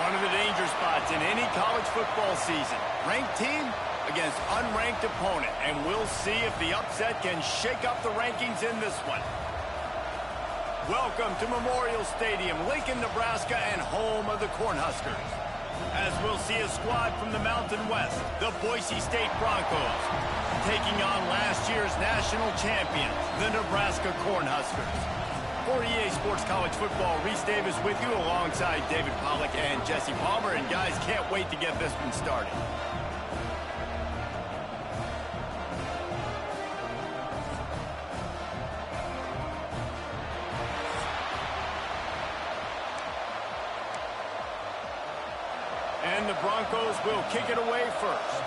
One of the danger spots in any college football season. Ranked team against unranked opponent. And we'll see if the upset can shake up the rankings in this one. Welcome to Memorial Stadium, Lincoln, Nebraska, and home of the Cornhuskers. As we'll see a squad from the Mountain West, the Boise State Broncos, taking on last year's national champions, the Nebraska Cornhuskers. For EA Sports College Football, Reese Davis with you alongside David Pollack and Jesse Palmer. And guys, can't wait to get this one started. And the Broncos will kick it away first.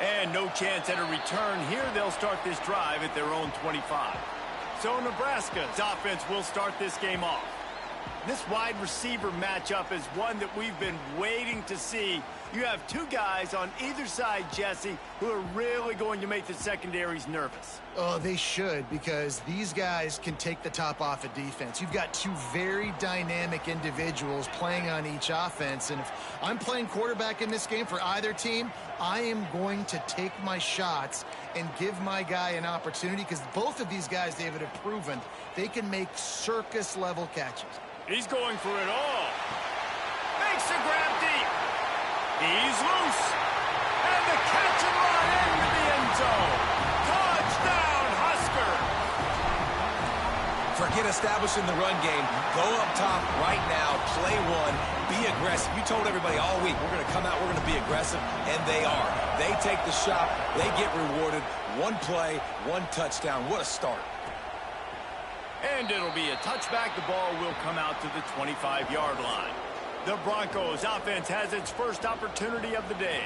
And no chance at a return here. They'll start this drive at their own 25. So Nebraska's offense will start this game off. This wide receiver matchup is one that we've been waiting to see. You have two guys on either side, Jesse, who are really going to make the secondaries nervous. Oh, they should, because these guys can take the top off of defense. You've got two very dynamic individuals playing on each offense, and if I'm playing quarterback in this game for either team, I am going to take my shots and give my guy an opportunity, because both of these guys, David, have proven they can make circus-level catches. He's going for it all. Makes the grab deep. He's loose. And the catch and run into the end zone. Touchdown, Husker. Forget establishing the run game. Go up top right now. Play one. Be aggressive. You told everybody all week, we're going to come out, we're going to be aggressive, and they are. They take the shot. They get rewarded. One play, one touchdown. What a start. And it'll be a touchback. The ball will come out to the 25-yard line. The Broncos offense has its first opportunity of the day.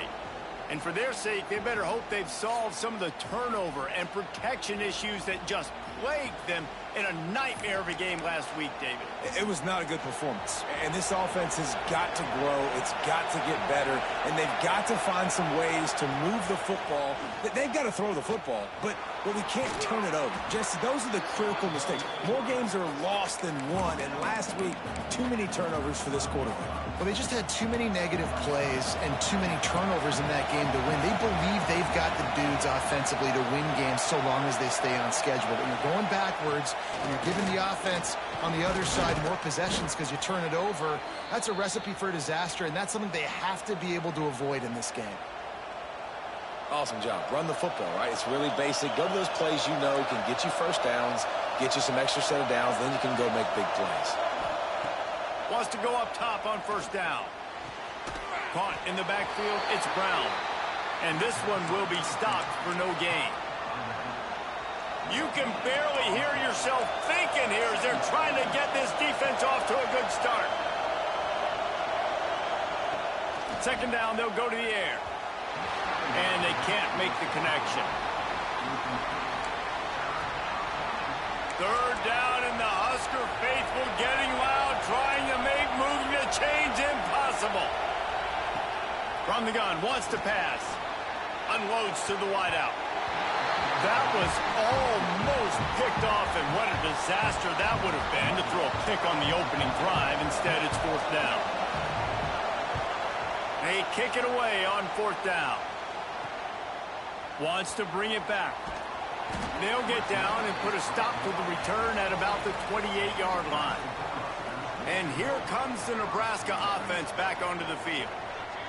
And for their sake, they better hope they've solved some of the turnover and protection issues that just plagued them in a nightmare of a game last week, David. It was not a good performance. And this offense has got to grow. It's got to get better. And they've got to find some ways to move the football. They've got to throw the football, but we can't turn it over. Jesse, those are the critical mistakes. More games are lost than won. And last week, too many turnovers for this quarterback. Well, they just had too many negative plays and too many turnovers in that game to win. They believe they've got the dudes offensively to win games so long as they stay on schedule. But when you're going backwards and you're giving the offense on the other side more possessions because you turn it over, that's a recipe for disaster, and that's something they have to be able to avoid in this game. Awesome job. Run the football, right? It's really basic. Go to those plays you know can get you first downs, get you some extra set of downs, then you can go make big plays. Wants to go up top on first down. Caught in the backfield, it's Brown. And this one will be stopped for no gain. You can barely hear yourself thinking here as they're trying to get this defense off to a good start. Second down, they'll go to the air. And they can't make the connection. Third down, and the Husker faithful getting loud, trying to make moving the chains impossible. From the gun, wants to pass. Unloads to the wideout. That was almost picked off, and what a disaster that would have been to throw a pick on the opening drive. Instead, it's fourth down. They kick it away on fourth down. Wants to bring it back. They'll get down and put a stop to the return at about the 28-yard line. And here comes the Nebraska offense back onto the field.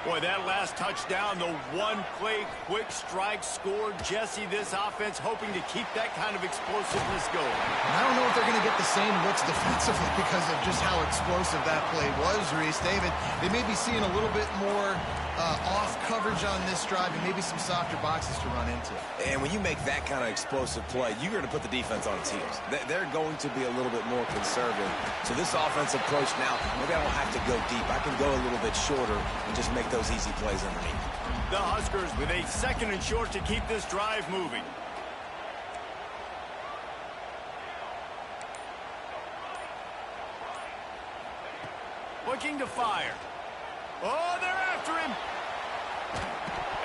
Boy, that last touchdown, the one-play quick strike score. Jesse, this offense hoping to keep that kind of explosiveness going. And I don't know if they're going to get the same looks defensively because of just how explosive that play was, Reese. David, they may be seeing a little bit more off coverage on this drive and maybe some softer boxes to run into. And when you make that kind of explosive play, you're going to put the defense on its heels. They're going to be a little bit more conservative. So this offense approach now, maybe I don't have to go deep. I can go a little bit shorter and just make those easy plays underneath. The Huskers with a second and short to keep this drive moving. Looking to fire. Oh, they're after him.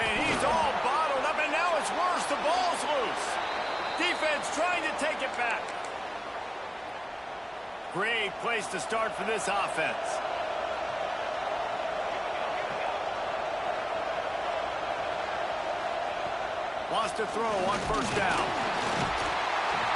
And he's all bottled up, and now it's worse. The ball's loose. Defense trying to take it back. Great place to start for this offense. Wants to throw on first down.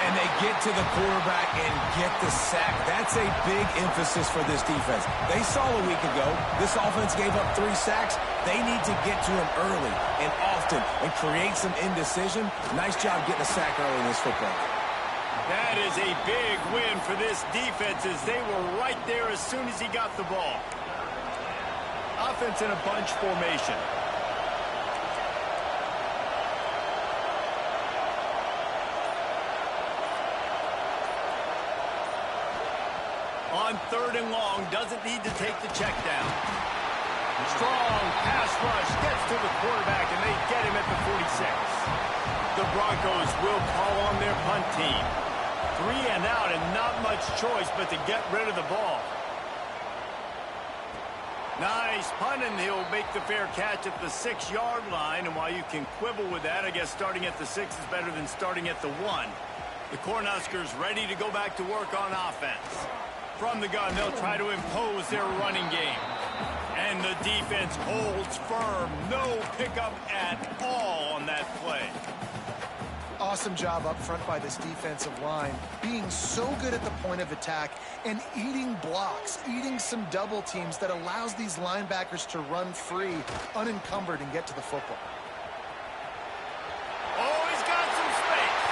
And they get to the quarterback and get the sack. That's a big emphasis for this defense. They saw a week ago this offense gave up 3 sacks. They need to get to him early and often and create some indecision. Nice job getting a sack early in this football. That is a big win for this defense as they were right there as soon as he got the ball. Offense in a bunch formation. On 3rd and long, doesn't need to take the check down. Strong pass rush, gets to the quarterback, and they get him at the 46. The Broncos will call on their punt team. 3 and out, and not much choice but to get rid of the ball. Nice punt, and he'll make the fair catch at the 6-yard line. And while you can quibble with that, I guess starting at the 6 is better than starting at the 1. The Cornhuskers ready to go back to work on offense. From the gun, they'll try to impose their running game. And the defense holds firm. No pickup at all on that play. Awesome job up front by this defensive line, being so good at the point of attack and eating blocks, eating some double teams that allows these linebackers to run free, unencumbered, and get to the football. Oh, he's got some space.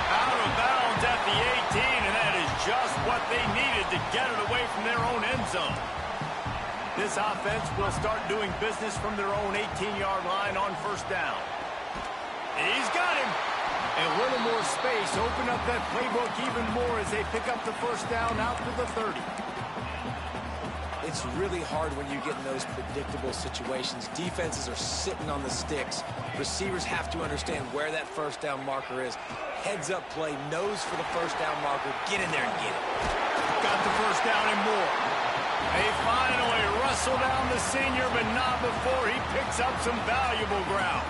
Out of bounds at the 18, and that is just what they needed to get it away from their own end zone. This offense will start doing business from their own 18-yard line on first down. He's got him. A little more space, open up that playbook even more as they pick up the first down out to the 30. It's really hard when you get in those predictable situations. Defenses are sitting on the sticks. Receivers have to understand where that first down marker is. Heads up play, nose for the first down marker. Get in there and get it. Got the first down and more. They finally wrestle down the senior, but not before he picks up some valuable ground.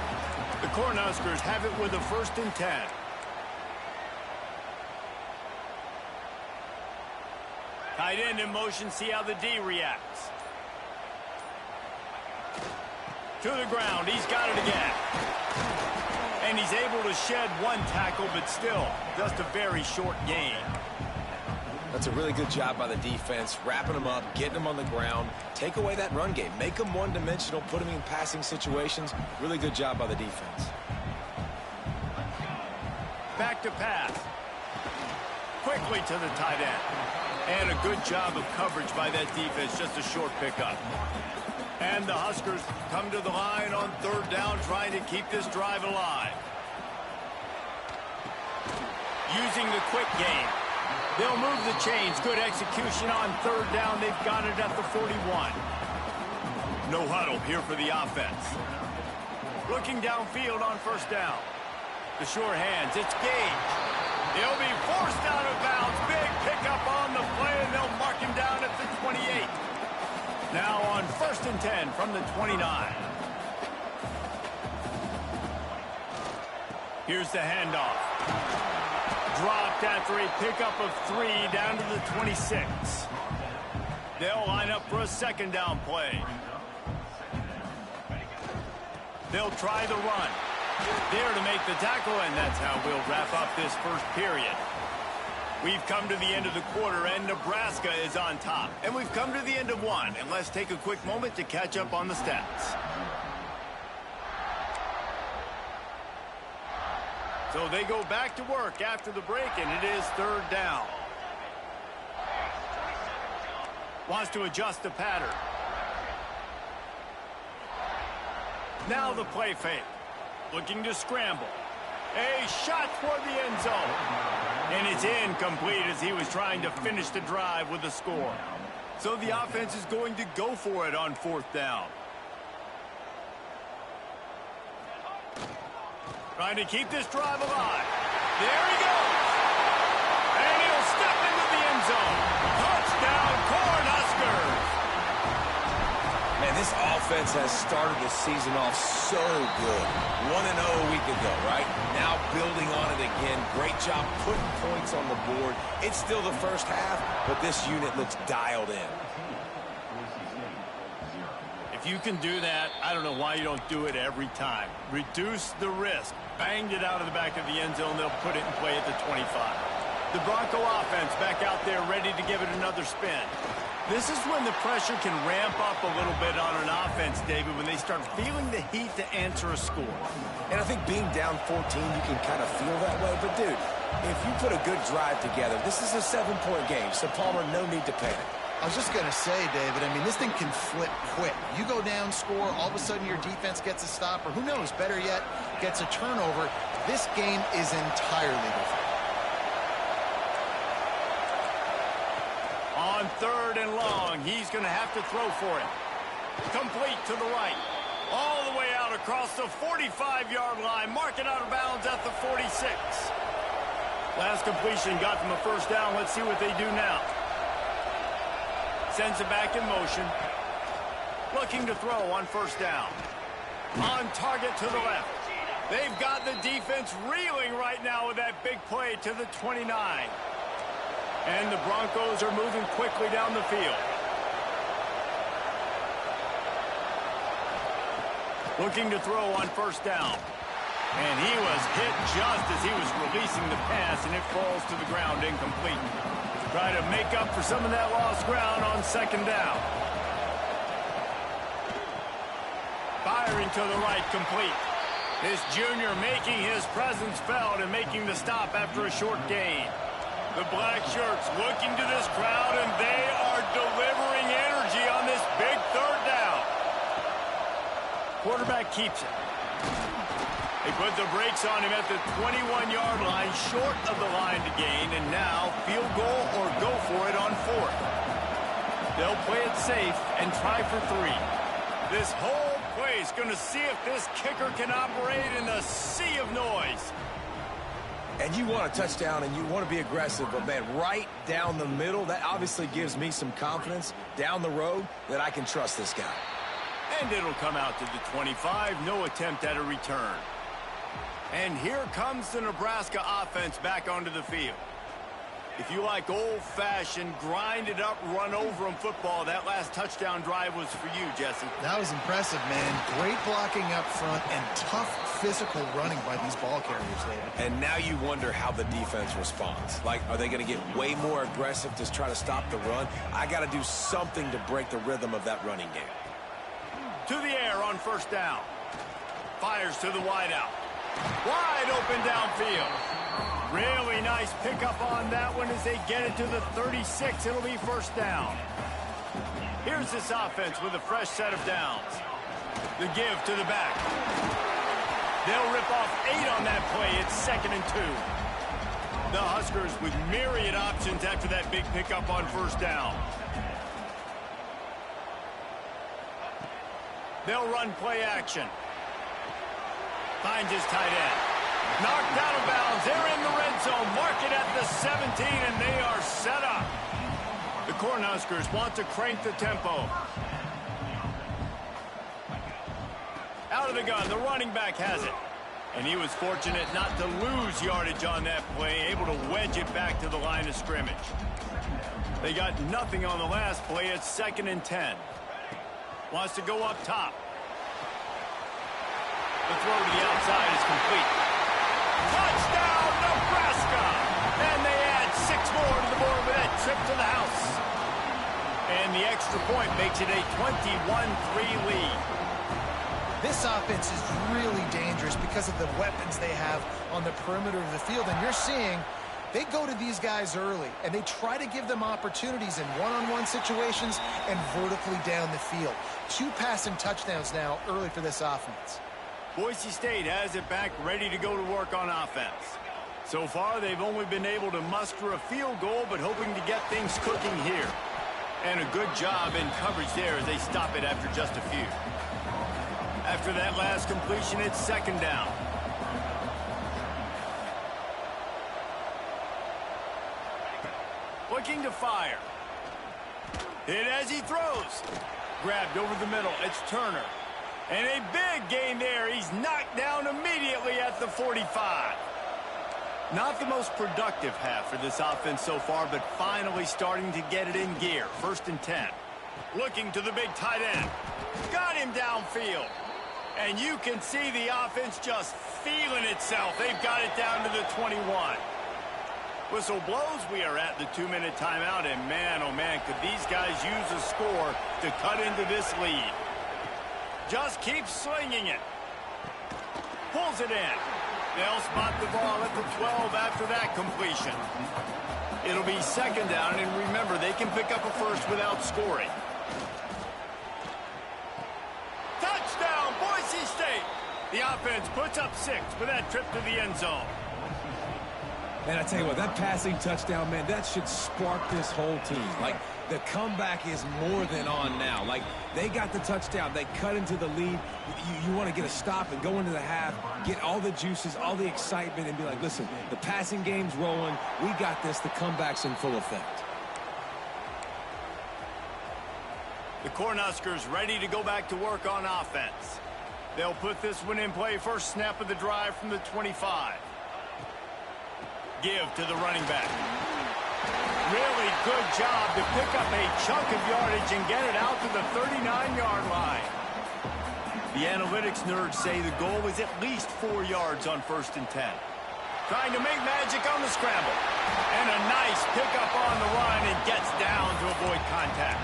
The Cornhuskers have it with a 1st and 10. Tight end in motion, see how the D reacts. To the ground, he's got it again. And he's able to shed 1 tackle, but still, just a very short gain. That's a really good job by the defense, wrapping them up, getting them on the ground, take away that run game, make them one-dimensional, put them in passing situations. Really good job by the defense. Back to pass. Quickly to the tight end. And a good job of coverage by that defense, just a short pickup. And the Huskers come to the line on 3rd down, trying to keep this drive alive. Using the quick game. They'll move the chains. Good execution on 3rd down. They've got it at the 41. No huddle here for the offense. Looking downfield on first down. The sure hands. It's Gage. He'll be forced out of bounds. Big pickup on the play, and they'll mark him down at the 28. Now on 1st and 10 from the 29. Here's the handoff. Dropped after a pickup of 3 down to the 26. They'll line up for a 2nd down play. They'll try the run. There to make the tackle, and that's how we'll wrap up this first period. We've come to the end of the quarter, and Nebraska is on top. And we've come to the end of 1, and let's take a quick moment to catch up on the stats. So they go back to work after the break, and it is 3rd down. Wants to adjust the pattern. Now the play fake. Looking to scramble. A shot toward the end zone. And it's incomplete as he was trying to finish the drive with a score. So the offense is going to go for it on 4th down. Trying to keep this drive alive. There he goes. And he'll step into the end zone. Touchdown, Cornhuskers. Man, This offense has started the season off so good. 1-0 a week ago, right? Now building on it again. Great job putting points on the board. It's still the first half, but this unit looks dialed in. If you can do that, I don't know why you don't do it every time. Reduce the risk. Banged it out of the back of the end zone. They'll put it in play at the 25. The Bronco offense back out there ready to give it another spin. This is when the pressure can ramp up a little bit on an offense, David, when they start feeling the heat to answer a score. And I think being down 14, you can kind of feel that way. But, dude, if you put a good drive together, this is a 7-point game. So, Palmer, no need to panic. I was just going to say, David, I mean, this thing can flip quick. You go down, score, all of a sudden your defense gets a stop, or who knows, better yet, gets a turnover. This game is entirely different. On 3rd and long, he's going to have to throw for it. Complete to the right. All the way out across the 45-yard line. Marking out of bounds at the 46. Last completion got them a first down. Let's see what they do now. Sends it back in motion. Looking to throw on first down. On target to the left. They've got the defense reeling right now with that big play to the 29. And the Broncos are moving quickly down the field. Looking to throw on first down. And he was hit just as he was releasing the pass, and it falls to the ground incomplete. Try to make up for some of that lost ground on second down. Firing to the right, complete. This junior making his presence felt and making the stop after a short gain. The black shirts looking to this crowd, and they are delivering energy on this big third down. Quarterback keeps it. They put the brakes on him at the 21-yard line, short of the line to gain, and now field goal or go for it on 4th. They'll play it safe and try for 3. This whole place going to see if this kicker can operate in the sea of noise. And you want a touchdown and you want to be aggressive, but, man, right down the middle, that obviously gives me some confidence down the road that I can trust this guy. And it'll come out to the 25. No attempt at a return. And here comes the Nebraska offense back onto the field. If you like old-fashioned, grind-it-up, run-over-'em football, that last touchdown drive was for you, Jesse. That was impressive, man. Great blocking up front and tough physical running by these ball carriers, David. And now you wonder how the defense responds. Like, are they going to get way more aggressive to try to stop the run? I got to do something to break the rhythm of that running game. To the air on first down. Fires to the wideout. Wide open downfield. Really nice pickup on that one as they get it to the 36. It'll be first down. Here's this offense with a fresh set of downs. The give to the back. They'll rip off 8 on that play. It's 2nd and 2. The Huskers with myriad options after that big pickup on first down. They'll run play action. Finds his tight end. Knocked out of bounds. They're in the red zone. Mark it at the 17, and they are set up. The Cornhuskers want to crank the tempo. Out of the gun. The running back has it. And he was fortunate not to lose yardage on that play, able to wedge it back to the line of scrimmage. They got nothing on the last play. It's 2nd and 10. Wants to go up top. The throw to the outside is complete. Touchdown, Nebraska! And they add 6 more to the board with that trip to the house. And the extra point makes it a 21-3 lead. This offense is really dangerous because of the weapons they have on the perimeter of the field. And you're seeing they go to these guys early, and they try to give them opportunities in one-on-one situations and vertically down the field. 2 passing touchdowns now early for this offense. Boise State has it back, ready to go to work on offense. So far, they've only been able to muster a field goal, but hoping to get things cooking here. And a good job in coverage there as they stop it after just a few. After that last completion, it's 2nd down. Looking to fire. Hit as he throws. Grabbed over the middle. It's Turner. And a big gain there. He's knocked down immediately at the 45. Not the most productive half for this offense so far, but finally starting to get it in gear. 1st and 10. Looking to the big tight end. Got him downfield. And you can see the offense just feeling itself. They've got it down to the 21. Whistle blows. We are at the 2-minute timeout. And man, oh man, could these guys use a score to cut into this lead. Just keep slinging it. Pulls it in. They'll spot the ball at the 12 after that completion. It'll be 2nd down, and remember, they can pick up a first without scoring. Touchdown, Boise State! The offense puts up 6 with that trip to the end zone. And I tell you what, that passing touchdown, man, that should spark this whole team. Like, the comeback is more than on now. Like, they got the touchdown. They cut into the lead. You want to get a stop and go into the half, get all the juices, all the excitement, and be like, listen, the passing game's rolling. We got this. The comeback's in full effect. The Cornhuskers ready to go back to work on offense. They'll put this one in play. First snap of the drive from the 25. Give to the running back. Really good job to pick up a chunk of yardage and get it out to the 39-yard line. The analytics nerds say the goal is at least 4 yards on 1st and 10. Trying to make magic on the scramble. And a nice pickup on the run and gets down to avoid contact.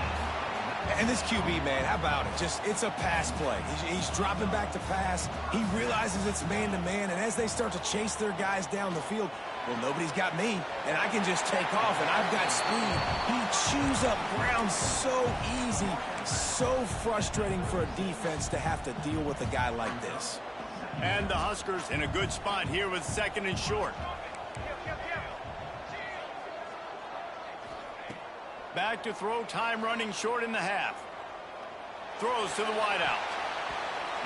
And this QB, man, how about it? It's a pass play. He's dropping back to pass. He realizes it's man-to-man, and as they start to chase their guys down the field, well, nobody's got me, and I can just take off, and I've got speed. He chews up ground so easy, so frustrating for a defense to have to deal with a guy like this. And the Huskers in a good spot here with 2nd and short. Back to throw, time running short in the half. Throws to the wideout.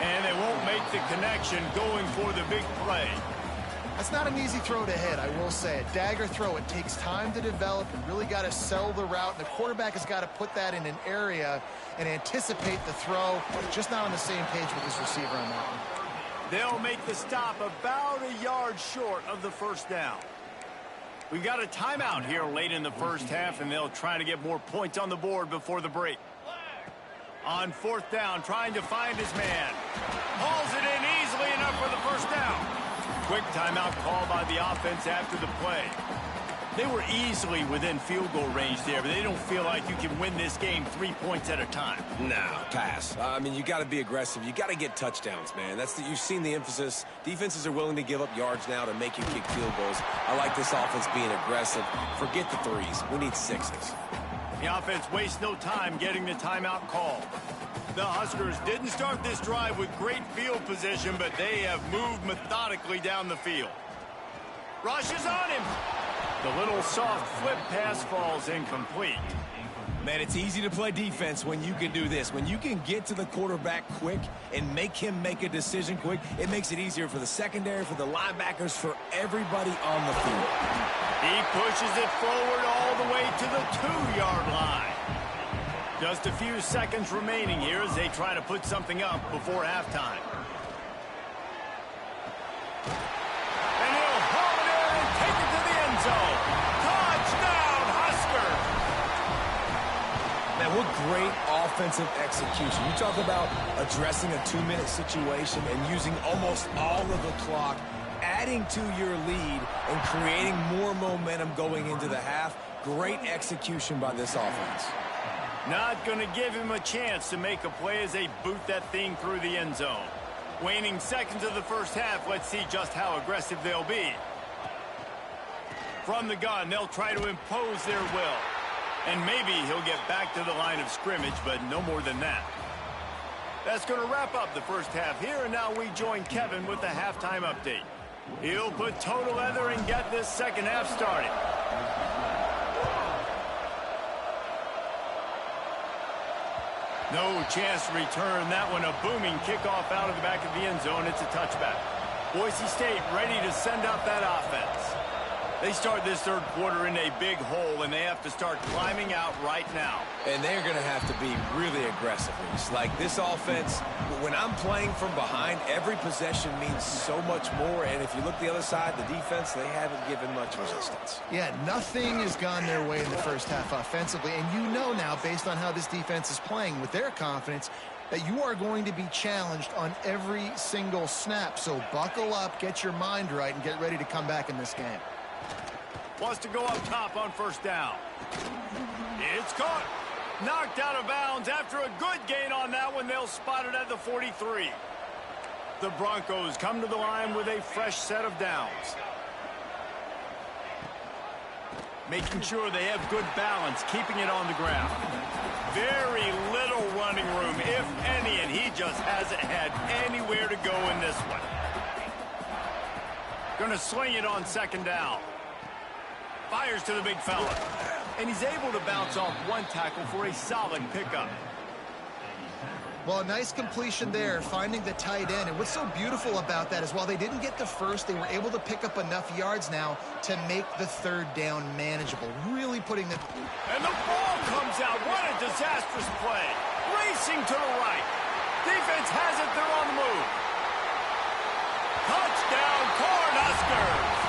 And they won't make the connection going for the big play. That's not an easy throw to hit, I will say. A dagger throw, it takes time to develop. You really got to sell the route, and the quarterback has got to put that in an area and anticipate the throw. Just not on the same page with his receiver on that one. They'll make the stop about a yard short of the 1st down. We've got a timeout here late in the 1st half, and they'll try to get more points on the board before the break. On 4th down, trying to find his man. Hauls it in easily enough for the 1st down. Quick timeout call by the offense after the play. They were easily within field goal range there, but they don't feel like you can win this game 3 points at a time. No, pass. I mean, you got to be aggressive. You got to get touchdowns, man. You've seen the emphasis. Defenses are willing to give up yards now to make you kick field goals. I like this offense being aggressive. Forget the 3s. We need 6s. The offense wastes no time getting the timeout call. The Huskers didn't start this drive with great field position, but they have moved methodically down the field. Rushes on him. The little soft flip pass falls incomplete. Man, it's easy to play defense when you can do this. When you can get to the quarterback quick and make him make a decision quick, it makes it easier for the secondary, for the linebackers, for everybody on the field. He pushes it forward all the way to the 2-yard line. Just a few seconds remaining here as they try to put something up before halftime. And he'll haul it in and take it to the end zone. Touchdown, Husker! Man, what great offensive execution. You talk about addressing a 2-minute situation and using almost all of the clock, adding to your lead and creating more momentum going into the half. Great execution by this offense. Not going to give him a chance to make a play as they boot that thing through the end zone. Waning seconds of the 1st half, let's see just how aggressive they'll be. From the gun, they'll try to impose their will. And maybe he'll get back to the line of scrimmage, but no more than that. That's going to wrap up the 1st half here, and now we join Kevin with the halftime update. He'll put total leather and get this 2nd half started. No chance to return that one. A booming kickoff out of the back of the end zone. It's a touchback. Boise State ready to send out that offense. They start this third quarter in a big hole, and they have to start climbing out right now. And they're going to have to be really aggressive. Like this offense, when I'm playing from behind, every possession means so much more. And if you look the other side, the defense, they haven't given much resistance. Yeah, nothing has gone their way in the first half offensively. And you know now, based on how this defense is playing with their confidence, that you are going to be challenged on every single snap. So buckle up, get your mind right, and get ready to come back in this game. Wants to go up top on first down. It's caught. Knocked out of bounds after a good gain on that one. They'll spot it at the 43. The Broncos come to the line with a fresh set of downs. Making sure they have good balance, keeping it on the ground. Very little running room, if any, and he just hasn't had anywhere to go in this one. Gonna sling it on second down. Fires to the big fella. And he's able to bounce off one tackle for a solid pickup. Well, a nice completion there, finding the tight end. And what's so beautiful about that is while they didn't get the first, they were able to pick up enough yards now to make the third down manageable. Really putting the... And the ball comes out. What a disastrous play. Racing to the right. Defense has it. They're on the move. Touchdown, Cornhuskers.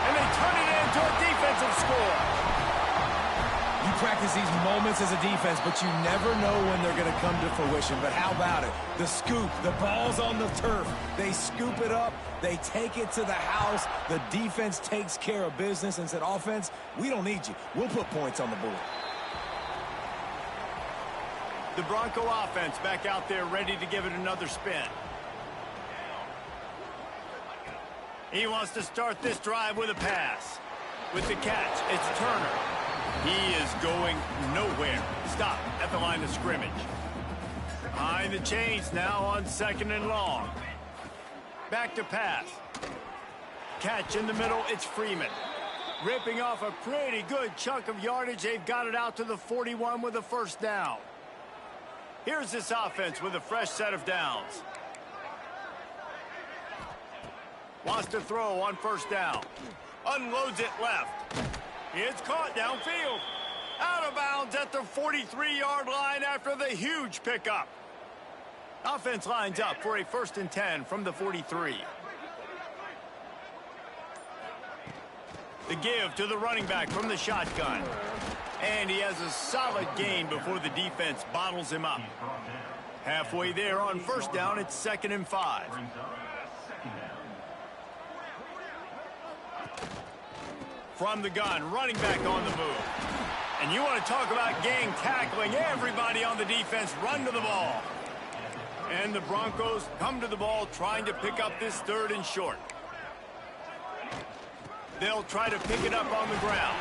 And they turn it into a defensive score. You practice these moments as a defense, but you never know when they're going to come to fruition. But how about it? The scoop, the ball's on the turf. They scoop it up. They take it to the house. The defense takes care of business and said, offense, we don't need you. We'll put points on the board. The Bronco offense back out there ready to give it another spin. He wants to start this drive with a pass. With the catch, it's Turner. He is going nowhere. Stop at the line of scrimmage. Behind the chains now on second and long. Back to pass. Catch in the middle, it's Freeman. Ripping off a pretty good chunk of yardage. They've got it out to the 41 with a first down. Here's this offense with a fresh set of downs. Wants to throw on first down. Unloads it left. It's caught downfield. Out of bounds at the 43-yard line after the huge pickup. Offense lines up for a 1st and 10 from the 43. The give to the running back from the shotgun. And he has a solid gain before the defense bottles him up. Halfway there on first down, it's 2nd and 5. From the gun, running back on the move. And you want to talk about gang tackling. Everybody on the defense run to the ball. And the Broncos come to the ball trying to pick up this 3rd and short. They'll try to pick it up on the ground.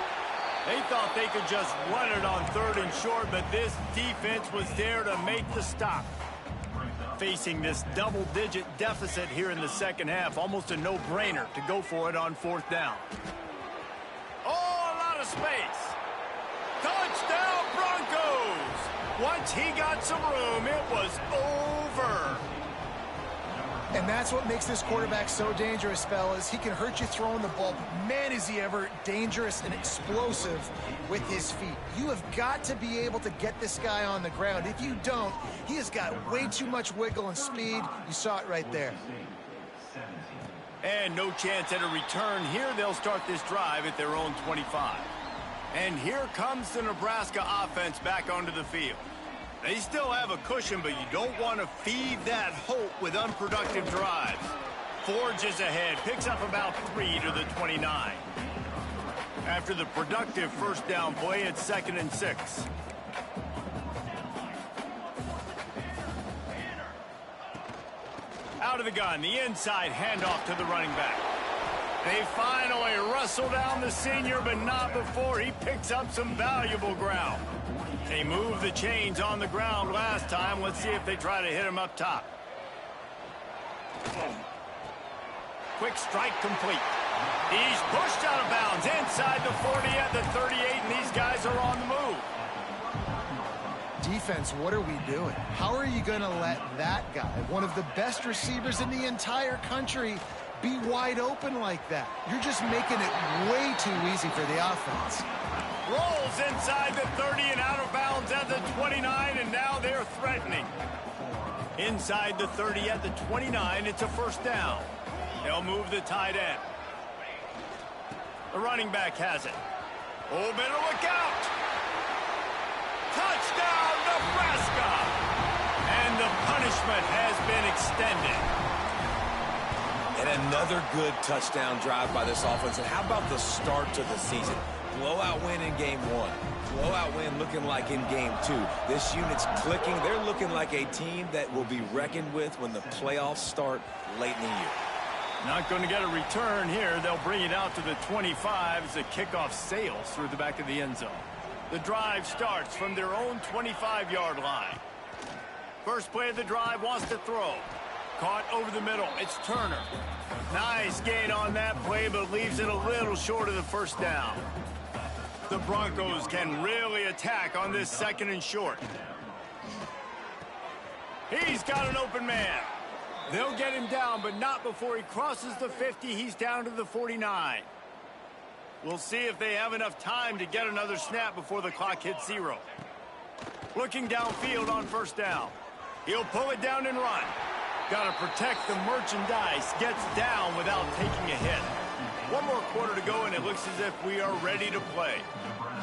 They thought they could just run it on 3rd and short, but this defense was there to make the stop. Facing this double-digit deficit here in the second half, almost a no-brainer to go for it on 4th down. Oh, a lot of space. Touchdown, Broncos! Once he got some room, it was over. And that's what makes this quarterback so dangerous, fellas. He can hurt you throwing the ball, but man, is he ever dangerous and explosive with his feet. You have got to be able to get this guy on the ground. If you don't, he has got way too much wiggle and speed. You saw it right there. And no chance at a return here. They'll start this drive at their own 25. And here comes the Nebraska offense back onto the field. They still have a cushion, but you don't want to feed that hope with unproductive drives. Forges ahead, picks up about 3 to the 29. After the productive first down play, it's 2nd and 6. Out of the gun, the inside handoff to the running back. They finally wrestle down the senior, but not before he picks up some valuable ground. They moved the chains on the ground last time. Let's see if they try to hit him up top. Quick strike complete. He's pushed out of bounds inside the 40 at the 38, and these guys are on the move. Defense, what are we doing? How are you going to let that guy, one of the best receivers in the entire country, be wide open like that. You're just making it way too easy for the offense. Rolls inside the 30 and out of bounds at the 29, and now they're threatening. Inside the 30 at the 29, it's a first down. They'll move the tight end. The running back has it. Oh, better look out. Touchdown, Nebraska! And the punishment has been extended. And another good touchdown drive by this offense. And how about the start to the season? Blowout win in game 1. Blowout win looking like in game 2. This unit's clicking. They're looking like a team that will be reckoned with when the playoffs start late in the year. Not going to get a return here. They'll bring it out to the 25 as the kickoff sails through the back of the end zone. The drive starts from their own 25-yard line. First play of the drive wants to throw. Caught over the middle. It's Turner. Nice gain on that play, but leaves it a little short of the first down. The Broncos can really attack on this second and short. He's got an open man. They'll get him down, but not before he crosses the 50. He's down to the 49. We'll see if they have enough time to get another snap before the clock hits 0. Looking downfield on first down. He'll pull it down and run. Got to protect the merchandise. Gets down without taking a hit. One more quarter to go, and it looks as if we are ready to play.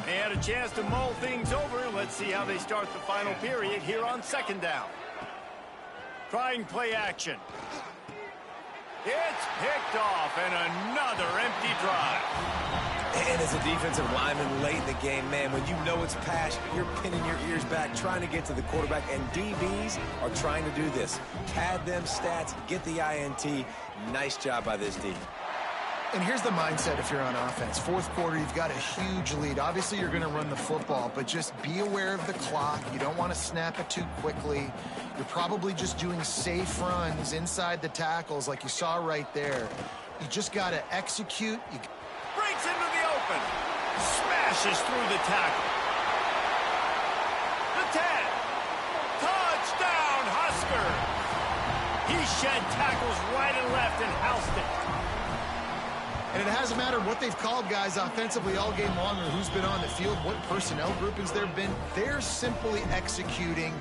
They had a chance to mull things over. Let's see how they start the final period here on second down. Trying play action. It's picked off, and another empty drive. And as a defensive lineman late in the game, man, when you know it's pass, you're pinning your ears back, trying to get to the quarterback, and DBs are trying to do this. Pad them stats, get the INT. Nice job by this D. And here's the mindset if you're on offense. Fourth quarter, you've got a huge lead. Obviously, you're going to run the football, but just be aware of the clock. You don't want to snap it too quickly. You're probably just doing safe runs inside the tackles like you saw right there. You just got to execute. Breaks into the open. Smashes through the tackle. The 10. Touchdown, Husker. He shed tackles right and left and housed it. And it hasn't mattered what they've called guys offensively all game long or who's been on the field, what personnel groupings there have been. They're simply executing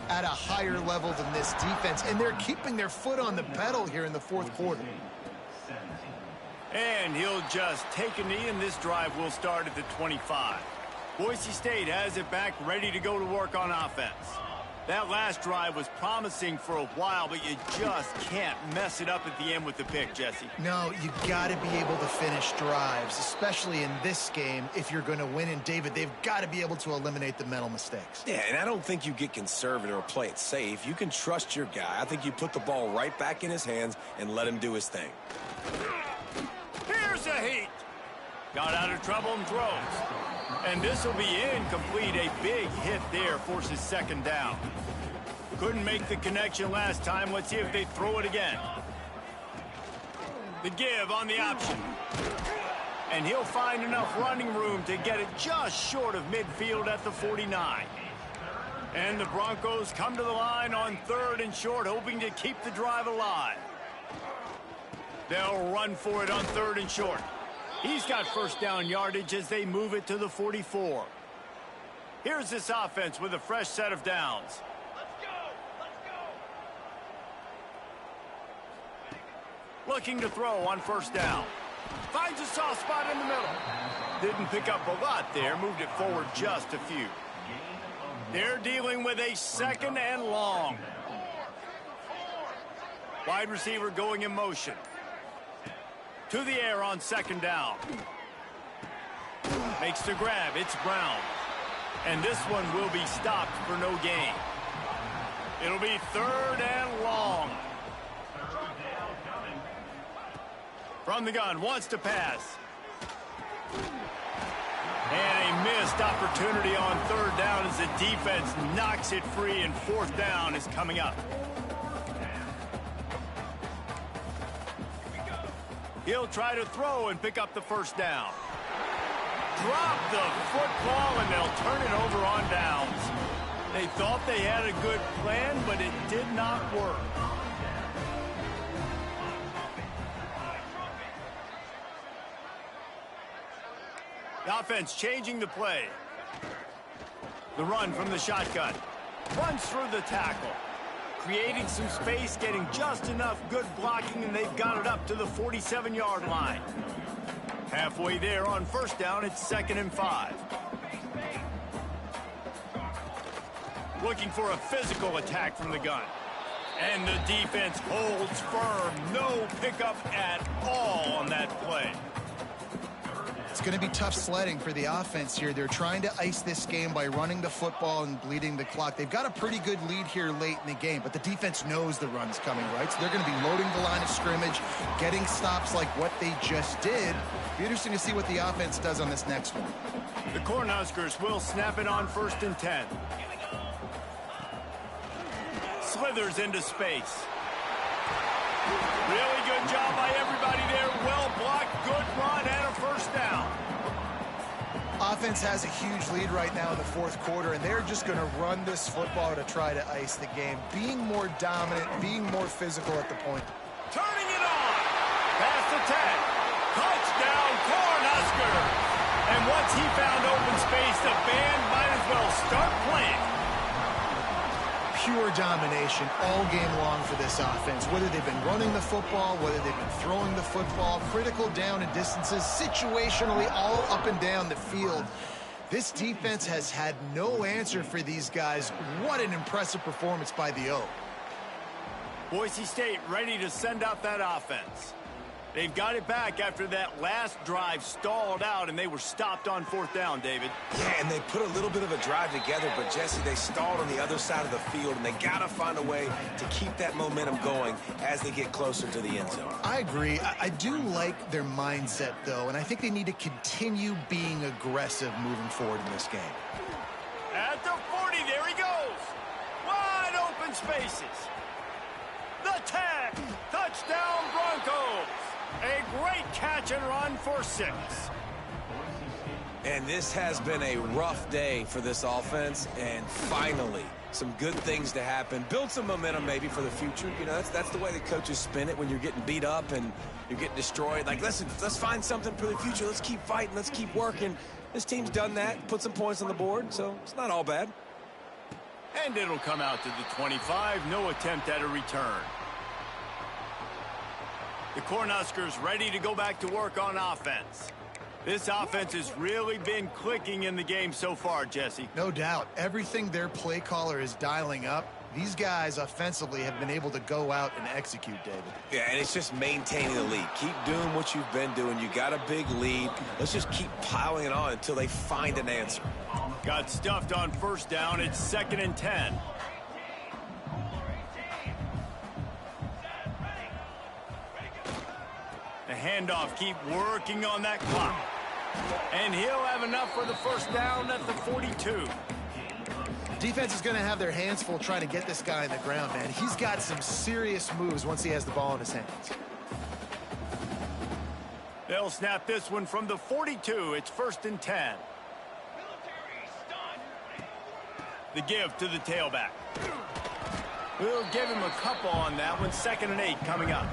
at a higher level than this defense, and they're keeping their foot on the pedal here in the fourth quarter. And he'll just take a knee, and this drive will start at the 25. Boise State has it back, ready to go to work on offense. That last drive was promising for a while, but you just can't mess it up at the end with the pick, Jesse. No, you got to be able to finish drives, especially in this game if you're going to win. And, David, they've got to be able to eliminate the mental mistakes. Yeah, and I don't think you get conservative or play it safe. You can trust your guy. I think you put the ball right back in his hands and let him do his thing. Here's a heat. Got out of trouble and throws. And this will be incomplete. A big hit there forces second down. Couldn't make the connection last time. Let's see if they throw it again. The give on the option. And he'll find enough running room to get it just short of midfield at the 49. And the Broncos come to the line on third and short, hoping to keep the drive alive. They'll run for it on third and short. He's got first down yardage as they move it to the 44. Here's this offense with a fresh set of downs. Let's go. Looking to throw on first down. Finds a soft spot in the middle. Didn't pick up a lot there. Moved it forward just a few. They're dealing with a second and long. Wide receiver going in motion. To the air on second down. Makes the grab. It's Brown. And this one will be stopped for no gain. It'll be third and long. From the gun, wants to pass. And a missed opportunity on third down as the defense knocks it free, and fourth down is coming up. He'll try to throw and pick up the first down. Drop the football, and they'll turn it over on downs. They thought they had a good plan, but it did not work. The offense changing the play. The run from the shotgun. Runs through the tackle. Creating some space, getting just enough good blocking, and they've got it up to the 47-yard line. Halfway there on first down, it's 2nd and 5. Looking for a physical attack from the gun. And the defense holds firm. No pickup at all on that play. It's going to be tough sledding for the offense here. They're trying to ice this game by running the football and bleeding the clock. They've got a pretty good lead here late in the game, but the defense knows the run's coming, right? So they're going to be loading the line of scrimmage, getting stops like what they just did. Be interesting to see what the offense does on this next one. The Cornhuskers will snap it on 1st and 10. Slithers into space. Really good job by everybody there. Well blocked, good run, and a first down. Offense has a huge lead right now in the 4th quarter, and they're just going to run this football to try to ice the game. Being more dominant, being more physical at the point. Turning it on. Past the 10. Touchdown, Cornhuskers. And once he found open space, the band might as well start playing. Pure domination all game long for this offense. Whether they've been running the football, whether they've been throwing the football, critical down and distances, situationally all up and down the field. This defense has had no answer for these guys. What an impressive performance by the O. Boise State ready to send out that offense. They've got it back after that last drive stalled out, and they were stopped on 4th down, David. Yeah, and they put a little bit of a drive together, but, Jesse, they stalled on the other side of the field, and they got to find a way to keep that momentum going as they get closer to the end zone. I agree. I do like their mindset, though, and I think they need to continue being aggressive moving forward in this game. At the 40, there he goes. Wide open spaces. The 10, touchdown Broncos. A great catch and run for 6. And this has been a rough day for this offense, and finally some good things to happen. Build some momentum maybe for the future. You know, that's the way the coaches spin it when you're getting beat up and you're getting destroyed. Like, listen, let's find something for the future. Let's keep fighting. Let's keep working. This team's done that, put some points on the board, so it's not all bad. And it'll come out to the 25. No attempt at a return. The Cornhuskers ready to go back to work on offense. This offense has really been clicking in the game so far, Jesse. No doubt. Everything their play caller is dialing up, these guys offensively have been able to go out and execute, David. Yeah, and it's just maintaining the lead. Keep doing what you've been doing. You got a big lead. Let's just keep piling it on until they find an answer. Got stuffed on first down. It's 2nd and 10. The handoff, keep working on that clock. And he'll have enough for the first down at the 42. Defense is going to have their hands full trying to get this guy in the ground, man. He's got some serious moves once he has the ball in his hands. They'll snap this one from the 42. It's 1st and 10. The give to the tailback. We'll give him a couple on that one. 2nd and 8 coming up.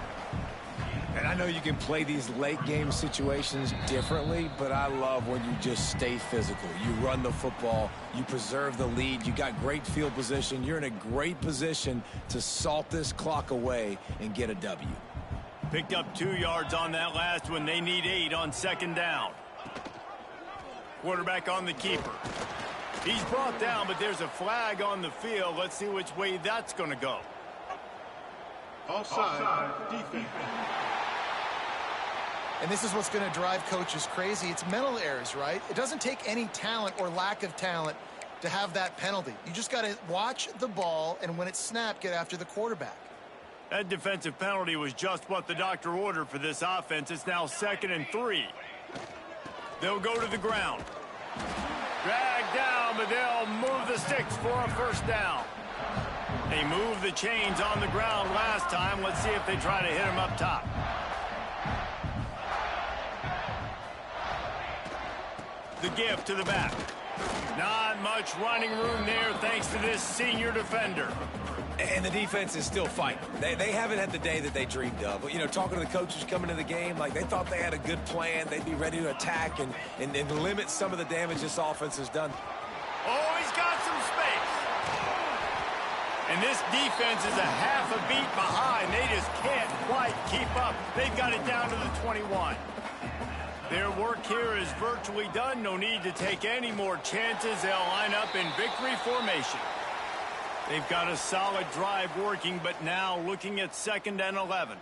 And I know you can play these late-game situations differently, but I love when you just stay physical. You run the football. You preserve the lead. You got great field position. You're in a great position to salt this clock away and get a W. Picked up 2 yards on that last one. They need 8 on 2nd down. Quarterback on the keeper. He's brought down, but there's a flag on the field. Let's see which way that's going to go. Offside, defense. And this is what's going to drive coaches crazy. It's mental errors, right? It doesn't take any talent or lack of talent to have that penalty. You just got to watch the ball, and when it's snapped, get after the quarterback. That defensive penalty was just what the doctor ordered for this offense. It's now 2nd and 3. They'll go to the ground. Drag down, but they'll move the sticks for a first down. They moved the chains on the ground last time. Let's see if they try to hit him up top. The give to the back. Not much running room there thanks to this senior defender. And the defense is still fighting. They haven't had the day that they dreamed of. You know, talking to the coaches coming to the game, like they thought they had a good plan. They'd be ready to attack and limit some of the damage this offense has done. Oh, he's got some space. And this defense is a half a beat behind. They just can't quite keep up. They've got it down to the 21. Their work here is virtually done. No need to take any more chances. They'll line up in victory formation. They've got a solid drive working, but now looking at 2nd and 11.